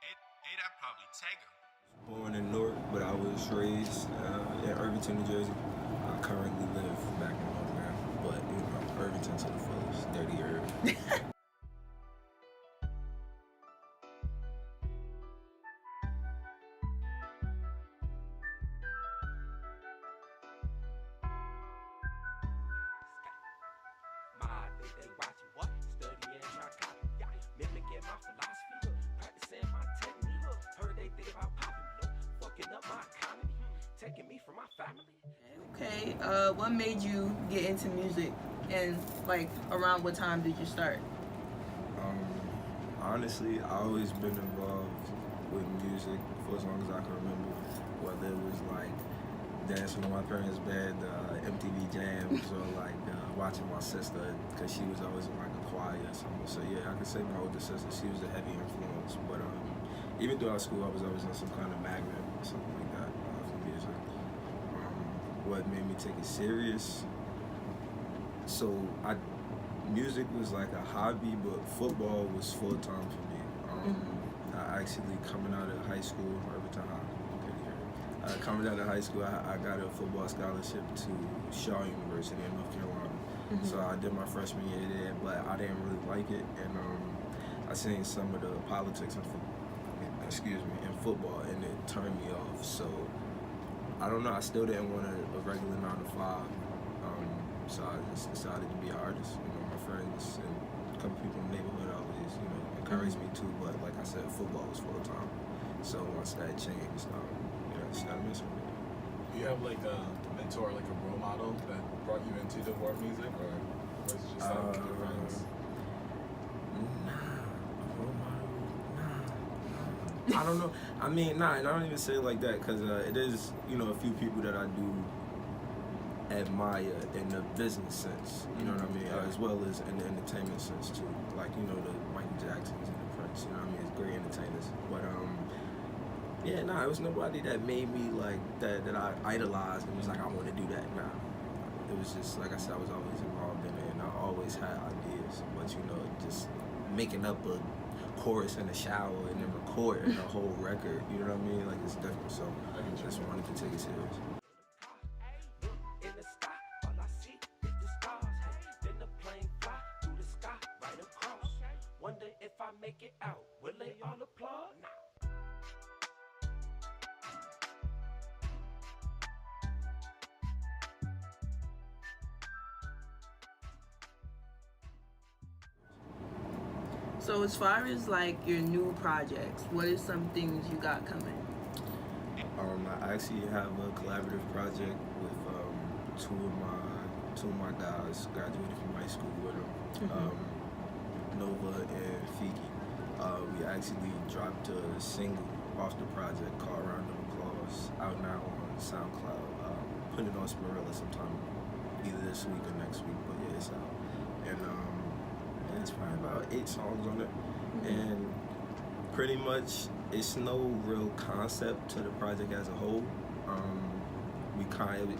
That probably Tager. Born in Newark, but I was raised in Irvington, New Jersey. I currently live back in North now, but you know, Irvington to the fullest, 30 years. They watching what? Studying, trying to copy. Mimicking my philosophy, practicing my technique. Heard they think about popping, fucking up my economy, taking me from my family. Okay, what made you get into music, and like around what time did you start? Honestly, I always been involved with music for as long as I can remember. Whether it was like dancing on my parents' bed, MTV jams, or like watching my sister, because she was always in like a choir or something. So yeah, I can say my older sister, she was a heavy influence. But even throughout school, I was always in some kind of magnet or something like that for music. What made me take it serious? So music was like a hobby, but football was full time for me. I actually, coming out of high school, every time coming out of high school, I got a football scholarship to Shaw University in North Carolina. So I did my freshman year there, but I didn't really like it, and I seen some of the politics in football, and it turned me off. So I don't know. I still didn't want a regular 9 to 5. So I just decided to be an artist. You know, my friends and a couple people in the neighborhood always, you know, encouraged me too. But like I said, football was full time. So once that changed, I started missing it. Do you have like a mentor, like a role model that brought you into the world music, or was it just like your friends? I don't know. I mean, and I don't even say it like that, because it is, you know, a few people that I do admire in the business sense, you know what I mean, as well as in the entertainment sense too. Like, you know, the Michael Jacksons and the Prince, you know what I mean, it's great entertainers. But it was nobody that made me like that I idolized and was like, I want to do that. It was just, like I said, I was always involved in it, and I always had ideas. But you know, just making up a chorus in the shower and then recording a whole record, you know what I mean? Like, it's different. So I just wanted to take it serious. Wonder if I make it out, will they all applaud? So as far as like your new projects, what is some things you got coming? I actually have a collaborative project with two of my guys. Graduated from high school with them. Nova and Fiki. We actually dropped a single off the project called Round of Applause, out now on SoundCloud. Put it on Spinrilla sometime, either this week or next week, but yeah, it's out. And it's probably about 8 songs on it. And pretty much it's no real concept to the project as a whole.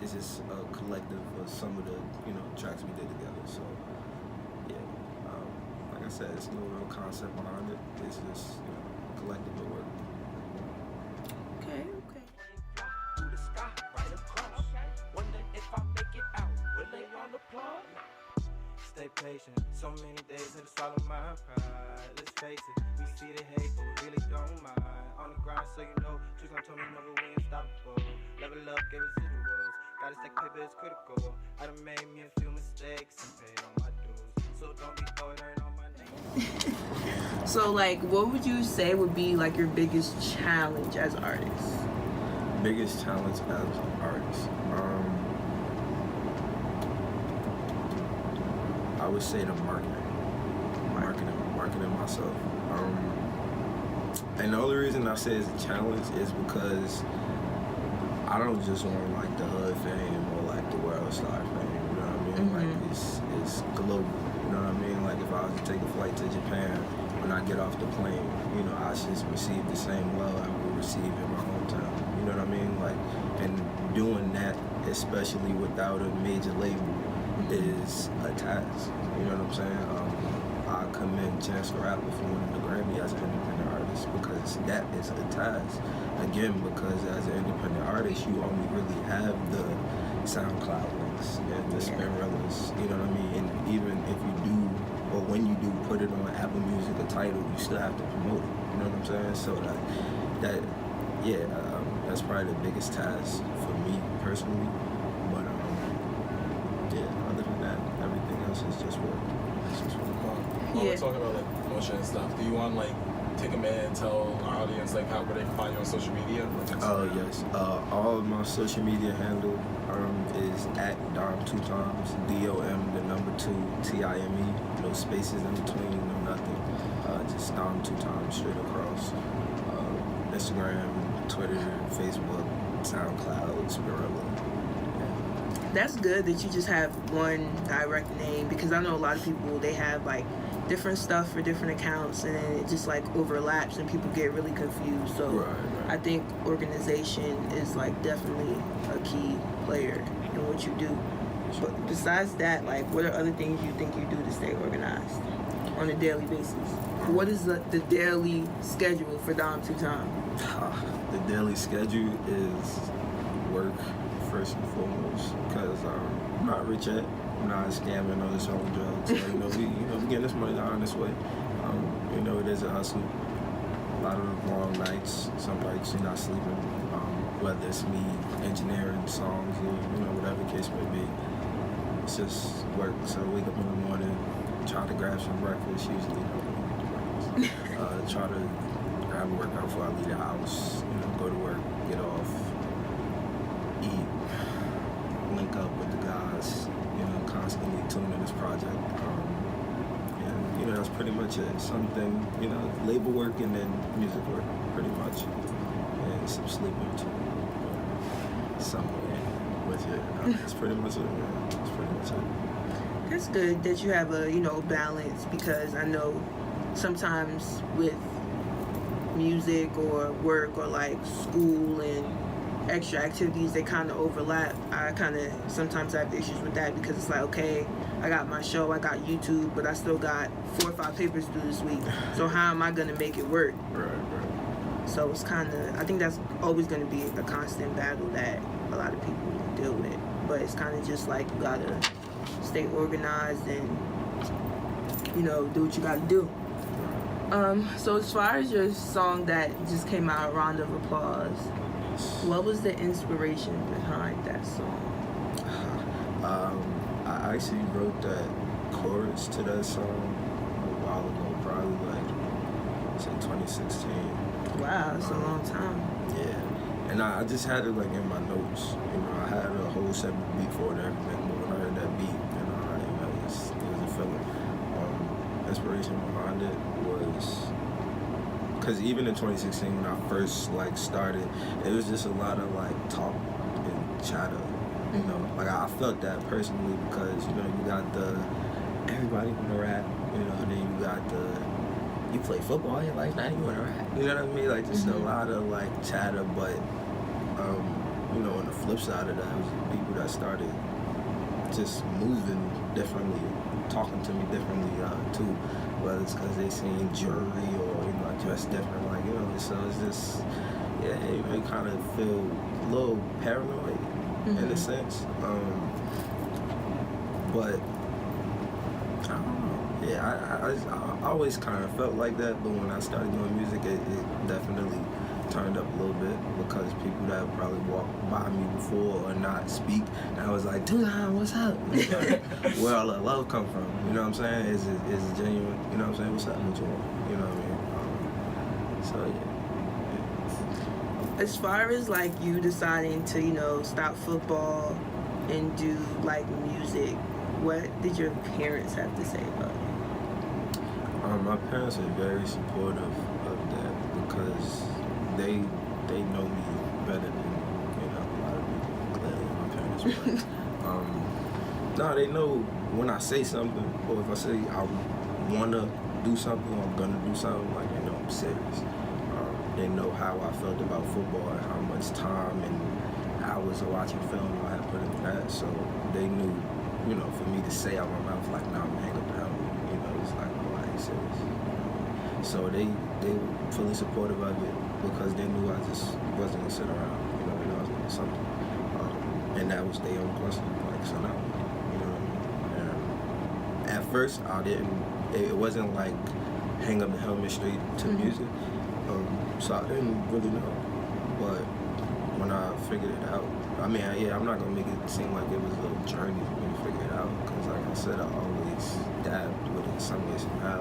It's just a collective of some of the, you know, tracks we did together. So yeah, like I said, it's no real concept behind it. It's just, you know, collective of work. Okay. Through the sky, right across. Wonder if I make it out, will they all applaud? Stay patient, so many days to swallow my pride. Let's face it, we see the hate, but we really don't mind. On the grind, so you know, truth gon' tell me never we unstoppable. Level up, get residuals. Gotta stack paper, it's critical. I done made me a few mistakes and paid all my dues. So don't be throwing dirt on my name. So like, what would you say would be like your biggest challenge as an artist? Biggest challenge as an artist. I would say the marketing myself. And the only reason I say it's a challenge is because I don't just want like the hood fame or like the world star fame, you know what I mean? Like it's global, you know what I mean? Like if I was to take a flight to Japan, when I get off the plane, you know, I should receive the same love I would receive in my hometown, you know what I mean? Like, and doing that, especially without a major label, is a task, you know what I'm saying? I commend Chance the Rapper for winning the Grammy as an independent artist, because that is a task. Again, because as an independent artist, you only really have the SoundCloud links and the Spinrillas, you know what I mean? And even if you do, or when you do put it on Apple Music or Tidal, you still have to promote it, you know what I'm saying? So that's probably the biggest task for me personally. But other than that, everything else is just work. It's just work. While we're talking about like promotion and stuff, do you want like take a minute and tell our audience like how where they can find you on social media? Oh yes, all of my social media handle is at Dom2time, DOM2time, no spaces in between, no nothing. Just Dom2time straight across. Instagram, Twitter, Facebook, SoundCloud, Spinrilla. That's good that you just have one direct name, because I know a lot of people, they have like different stuff for different accounts, and then it just like overlaps and people get really confused. So Right. I think organization is like definitely a key player in what you do. But besides that, like what are other things you think you do to stay organized on a daily basis? What is the daily schedule for Dom2time? The daily schedule is work first and foremost, because I'm not rich yet. I'm not scamming or selling drugs. So, we getting this money the honest way. It is a hustle. A lot of long nights. Some nights you're not sleeping. Whether it's me engineering songs or whatever the case may be. It's just work. So wake up in the morning, try to grab some breakfast. Usually, try to grab a workout before I leave the house. Go to work, get off, eat, link up with the guys. Constantly tuning this project. And that's pretty much it. Something, labor work and then music work, pretty much. And some sleeping too. Somewhere with it. That's pretty much it, man. That's pretty much it. That's good that you have a, balance, because I know sometimes with music or work or like school and extra activities, they kind of overlap. I kind of sometimes have issues with that, because it's like, okay, I got my show, I got YouTube, but I still got 4 or 5 papers due this week. So how am I going to make it work? Right. So it's kind of, I think that's always going to be a constant battle that a lot of people deal with. But it's kind of just like you got to stay organized and, do what you got to do. So as far as your song that just came out, Round of Applause, what was the inspiration behind that song? I actually wrote that chorus to that song a while ago, probably like, say 2016. Wow, that's a long time. Yeah, and I just had it like in my notes. I had a whole separate beat for it and everything, but when I heard that beat, it was a feeling. Inspiration behind it was, because even in 2016 when I first started, it was just a lot of talk and chatter. Like I felt that personally, because you got everybody want to rap, and then you got you play football, you're like, not even want to rap, you know what I mean? Like just a lot of chatter, but on the flip side of that, it was people that started just moving differently, talking to me differently too, whether it's because they seen jewelry or I dress different, so it's just you kind of feel a little paranoid in a sense, but I don't know. I always kind of felt like that, but when I started doing music, it definitely turned up a little bit, because people that probably walked by me before or not speak, and I was like, 2time, what's up? Where all that love come from? You know what I'm saying? Is it genuine? You know what I'm saying? What's up with you? You know what I mean? So yeah. As far as you deciding to stop football and do music, what did your parents have to say about it? My parents are very supportive of that, because they know me better than a lot of people. Clearly, my parents. But, no, they know when I say something, or if I say I wanna do something, or I'm gonna do something, they know I'm serious. They know how I felt about football and how much time and hours of watching film I had put into that. So they knew, for me to say out my mouth, nah, man, hang up the helmet. It's like, oh, I ain't serious. So they were fully supportive of it because they knew I just wasn't gonna sit around. You know, I was gonna do something. And that was their own question. Like, so now, you know what I mean? And at first, I didn't. It wasn't like hang up the helmet straight to music. So I didn't really know. But when I figured it out, I mean, yeah, I'm not gonna make it seem like it was a journey for me to figure it out. Because like I said, I always dabbed with it some way, somehow.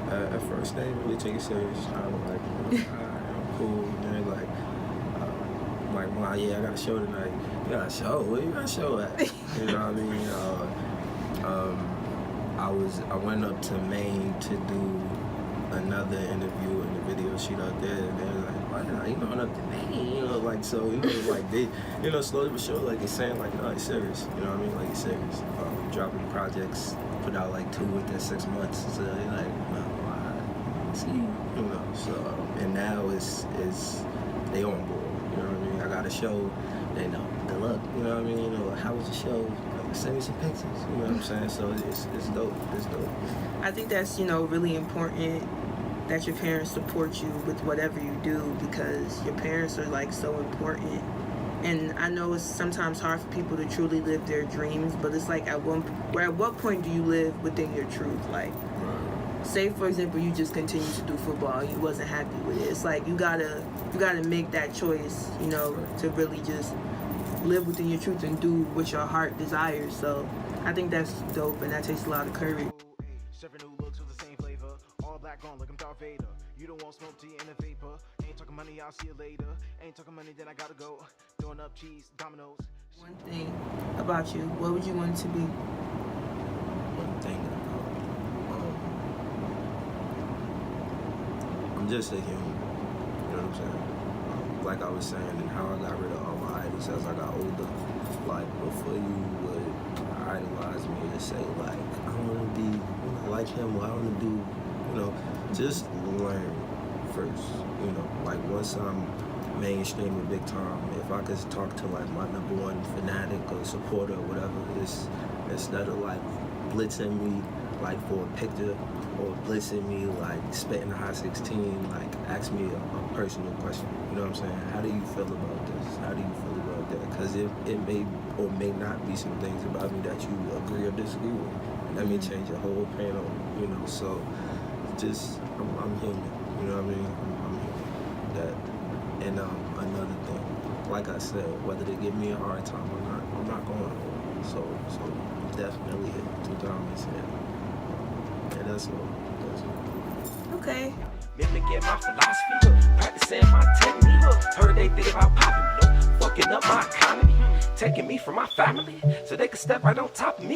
But at first, they didn't really take it serious. I was like, you know, I'm cool. And they're like, well, yeah, I got a show tonight. You got a show? Where you got a show at? You know what I mean? I went up to Maine to do another interview in the video shoot out there, and they were like, why not? You going up to Maine? You know, like, so, you know, like, they, you know, slowly but surely, like, it's saying, like, no, it's serious. You know what I mean? Like, it's serious. Dropping projects, put out, like, 2 within 6 months. So, you're like, no, I see, you know, so, and now it's they on board. You know what I mean? I got a show, they know, good luck, you know what I mean? You know, how was the show? Like, send me some pictures, you know what I'm saying? So it's dope, it's dope. I think that's, you know, really important that your parents support you with whatever you do, because your parents are like so important. And I know it's sometimes hard for people to truly live their dreams, but it's like at what point do you live within your truth? Like, say for example, you just continue to do football, you wasn't happy with it. It's like you gotta make that choice, you know, to really just live within your truth and do what your heart desires. So I think that's dope, and that takes a lot of courage. Serving new looks with the same flavor. All black on like I'm Darth Vader. You don't want smoke till you in a vapor. Ain't talking money, I'll see you later. Ain't talking money, then I gotta go. Throwing up cheese, dominoes. One thing about you, what would you want it to be? One thing I'm just a human, you know what I'm saying? Like I was saying, and how I got rid of all my idols as I got older. Like, before you would idolize me and say, like, I want to be, you know, like him, or I want to do, you know, just learn first, you know. Like, once I'm mainstream or big time, if I could talk to, like, my #1 fanatic or supporter or whatever, it's instead of, like, blitzing me, like, for a picture, or blitzing me, like, spitting a high 16, like, ask me a personal question. You know what I'm saying? How do you feel about this? How do you feel about that? Because it may or may not be some things about me that you agree or disagree with. That may change your whole opinion on, you know, so just, I'm human. You know what I mean? I'm human. That, and another thing, like I said, whether they give me a hard time or not, I'm not going home. So definitely hit 2 times, and that's all. Okay. Mimicking my philosophy, practicing my technique. Heard they think about popping, fucking up my economy, taking me from my family so they can step right on top of me.